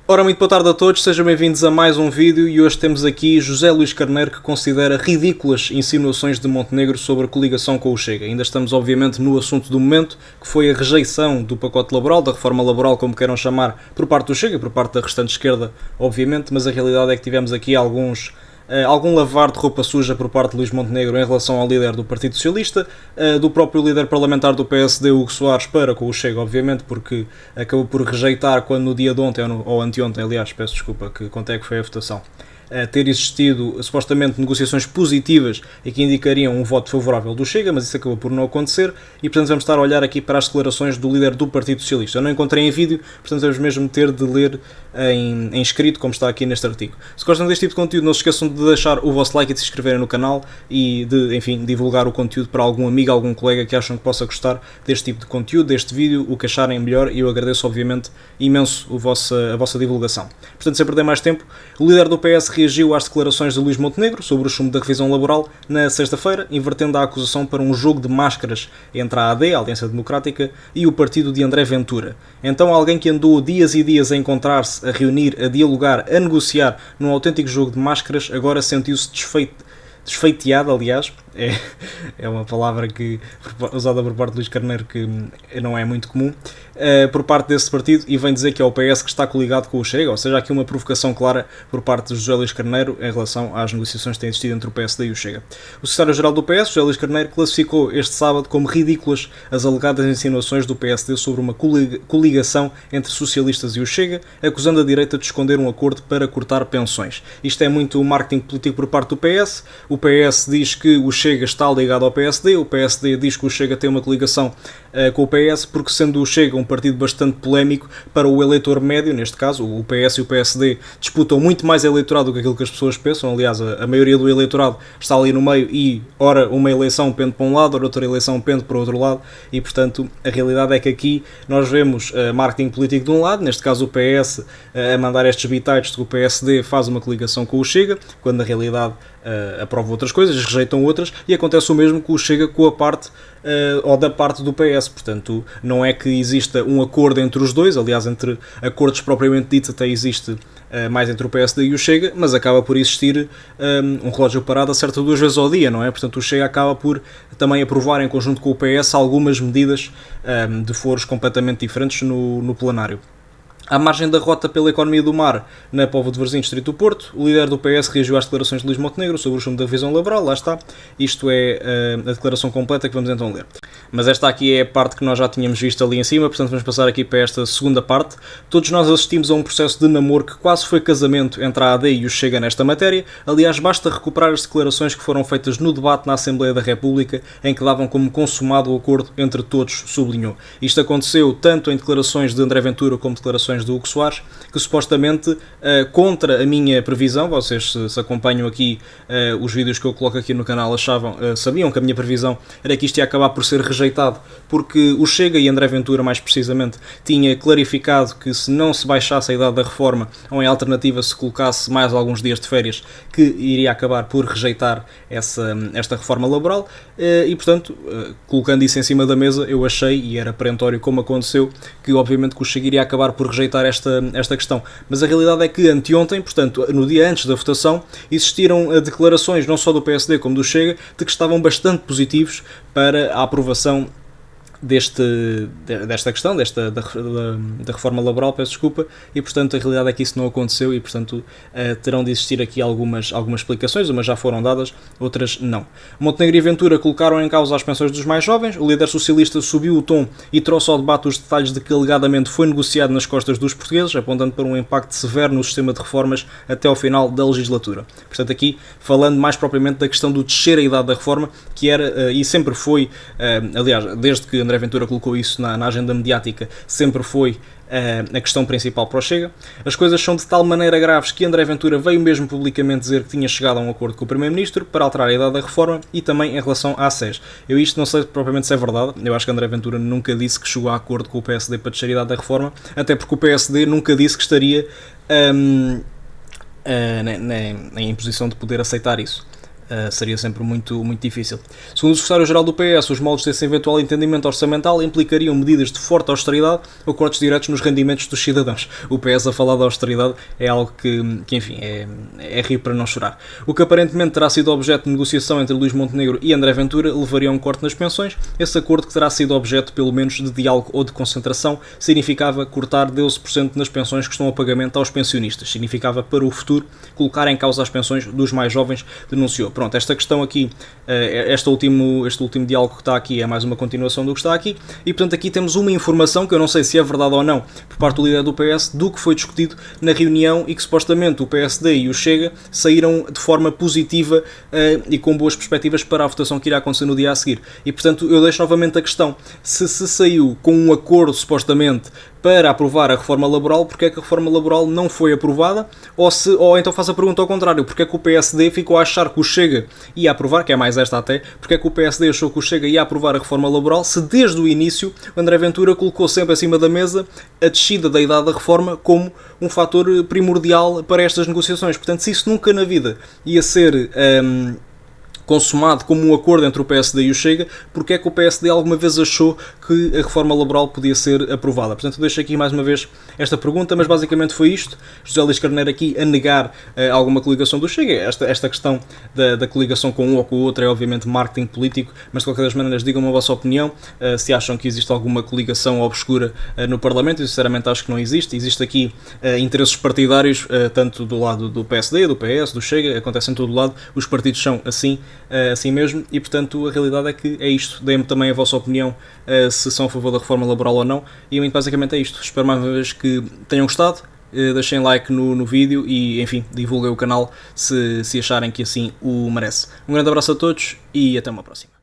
Ora, muito boa tarde a todos, sejam bem-vindos a mais um vídeo e hoje temos aqui José Luís Carneiro, que considera ridículas insinuações de Montenegro sobre a coligação com o Chega. Ainda estamos obviamente no assunto do momento, que foi a rejeição do pacote laboral, da reforma laboral, como queiram chamar, por parte do Chega, por parte da restante esquerda, obviamente, mas a realidade é que tivemos aqui algum lavar de roupa suja por parte de Luís Montenegro em relação ao líder do Partido Socialista, do próprio líder parlamentar do PSD, Hugo Soares, para com o Chega, obviamente, porque acabou por rejeitar quando no dia de ontem, ou anteontem, aliás, peço desculpa, que quanto é que foi a votação, ter existido supostamente negociações positivas e que indicariam um voto favorável do Chega, mas isso acabou por não acontecer e portanto vamos estar a olhar aqui para as declarações do líder do Partido Socialista. Eu não encontrei em vídeo, portanto vamos mesmo ter de ler em escrito, como está aqui neste artigo. Se gostam deste tipo de conteúdo, não se esqueçam de deixar o vosso like e de se inscreverem no canal e de, enfim, divulgar o conteúdo para algum amigo, algum colega que acham que possa gostar deste tipo de conteúdo, deste vídeo, o que acharem melhor, e eu agradeço obviamente imenso a vossa divulgação. Portanto, sem perder mais tempo, o líder do PS reagiu às declarações de Luís Montenegro sobre o chumbo da revisão laboral na sexta-feira, invertendo a acusação para um jogo de máscaras entre a AD, a Aliança Democrática, e o partido de André Ventura. Então alguém que andou dias e dias a encontrar-se, a reunir, a dialogar, a negociar num autêntico jogo de máscaras, agora sentiu-se desfeiteado, aliás, é uma palavra usada por parte de Luís Carneiro que não é muito comum, por parte desse partido, e vem dizer que é o PS que está coligado com o Chega, ou seja, aqui uma provocação clara por parte de José Luís Carneiro em relação às negociações que têm existido entre o PSD e o Chega. O secretário-geral do PS, José Luís Carneiro, classificou este sábado como ridículas as alegadas insinuações do PSD sobre uma coligação entre socialistas e o Chega, acusando a direita de esconder um acordo para cortar pensões. Isto é muito marketing político por parte do PS. O PS diz que o Chega está ligado ao PSD, o PSD diz que o Chega tem uma coligação com o PS, porque sendo o Chega um partido bastante polémico para o eleitor médio, neste caso, o PS e o PSD disputam muito mais eleitorado do que aquilo que as pessoas pensam. Aliás, a maioria do eleitorado está ali no meio e, ora, uma eleição pende para um lado, ora outra eleição pende para o outro lado, e portanto a realidade é que aqui nós vemos marketing político de um lado, neste caso o PS a mandar estes bitites de que o PSD faz uma coligação com o Chega, quando na realidade aprova outras coisas, rejeitam outras, e acontece o mesmo com o Chega com a parte ou da parte do PS. Portanto, não é que exista um acordo entre os dois, aliás, entre acordos propriamente ditos até existe mais entre o PSD e o Chega, mas acaba por existir um relógio parado acerta 2 vezes ao dia, não é? Portanto, o Chega acaba por também aprovar em conjunto com o PS algumas medidas de foros completamente diferentes no plenário. À margem da rota pela economia do mar na Póvoa de Varzim, distrito do Porto, o líder do PS reagiu às declarações de Luís Montenegro sobre o chumbo da revisão laboral, lá está. Isto é a declaração completa que vamos então ler. Mas esta aqui é a parte que nós já tínhamos visto ali em cima, portanto vamos passar aqui para esta segunda parte. Todos nós assistimos a um processo de namoro que quase foi casamento entre a AD e o Chega nesta matéria. Aliás, basta recuperar as declarações que foram feitas no debate na Assembleia da República, em que davam como consumado o acordo entre todos, sublinhou. Isto aconteceu tanto em declarações de André Ventura como declarações do Hugo Soares, que supostamente, contra a minha previsão, vocês se acompanham aqui os vídeos que eu coloco aqui no canal, sabiam que a minha previsão era que isto ia acabar por ser rejeitado, porque o Chega e André Ventura, mais precisamente, tinha clarificado que se não se baixasse a idade da reforma, ou em alternativa se colocasse mais alguns dias de férias, que iria acabar por rejeitar esta reforma laboral, e portanto, colocando isso em cima da mesa, eu achei, e era perentório como aconteceu, que obviamente que o Chega iria acabar por rejeitar esta questão. Mas a realidade é que anteontem, portanto, no dia antes da votação, existiram declarações, não só do PSD como do Chega, de que estavam bastante positivos para a aprovação desta questão, da reforma laboral, peço desculpa, e portanto a realidade é que isso não aconteceu e portanto terão de existir aqui algumas explicações, umas já foram dadas, outras não. Montenegro e Ventura colocaram em causa as pensões dos mais jovens, o líder socialista subiu o tom e trouxe ao debate os detalhes de que alegadamente foi negociado nas costas dos portugueses, apontando para um impacto severo no sistema de reformas até ao final da legislatura. Portanto aqui, falando mais propriamente da questão do descer a idade da reforma, que era e sempre foi, aliás, desde que André Ventura colocou isso na agenda mediática, sempre foi a questão principal para o Chega. As coisas são de tal maneira graves que André Ventura veio mesmo publicamente dizer que tinha chegado a um acordo com o Primeiro-Ministro para alterar a idade da reforma e também em relação à SES. Eu isto não sei propriamente se é verdade, eu acho que André Ventura nunca disse que chegou a acordo com o PSD para descer a idade da reforma, até porque o PSD nunca disse que estaria em posição de poder aceitar isso. seria sempre muito difícil. Segundo o secretário-geral do PS, os moldes desse eventual entendimento orçamental implicariam medidas de forte austeridade ou cortes diretos nos rendimentos dos cidadãos. O PS a falar da austeridade é algo que enfim, é rir para não chorar. O que aparentemente terá sido objeto de negociação entre Luís Montenegro e André Ventura levaria a um corte nas pensões. Esse acordo, que terá sido objeto pelo menos de diálogo ou de concentração, significava cortar 12% nas pensões que estão a pagamento aos pensionistas. Significava, para o futuro, colocar em causa as pensões dos mais jovens, denunciou. Pronto, esta questão aqui, este último diálogo que está aqui é mais uma continuação do que está aqui, e portanto aqui temos uma informação que eu não sei se é verdade ou não, por parte do líder do PS, do que foi discutido na reunião e que supostamente o PSD e o Chega saíram de forma positiva e com boas perspectivas para a votação que irá acontecer no dia a seguir. E portanto eu deixo novamente a questão, se saiu com um acordo supostamente para aprovar a reforma laboral, porque é que a reforma laboral não foi aprovada, ou então faço a pergunta ao contrário, porque é que o PSD ficou a achar que o Chega ia aprovar, que é mais esta até, porque é que o PSD achou que o Chega ia aprovar a reforma laboral, se desde o início o André Ventura colocou sempre acima da mesa a descida da idade da reforma como um fator primordial para estas negociações. Portanto, se isso nunca na vida ia ser consumado como um acordo entre o PSD e o Chega, porque é que o PSD alguma vez achou que a reforma laboral podia ser aprovada? Portanto, deixo aqui mais uma vez esta pergunta, mas basicamente foi isto. José Luís Carneiro aqui a negar alguma coligação do Chega. Esta questão da coligação com um ou com o outro é obviamente marketing político, mas de qualquer das maneiras digam-me a vossa opinião, se acham que existe alguma coligação obscura no Parlamento. Eu sinceramente acho que não existe. Existe aqui interesses partidários, tanto do lado do PSD, do PS, do Chega, acontece em todo lado, os partidos são assim mesmo, e portanto a realidade é que é isto. Deem-me também a vossa opinião, se são a favor da reforma laboral ou não, e basicamente é isto. Espero mais uma vez que tenham gostado, deixem like no vídeo e enfim, divulguem o canal se acharem que assim o merece. Um grande abraço a todos e até uma próxima.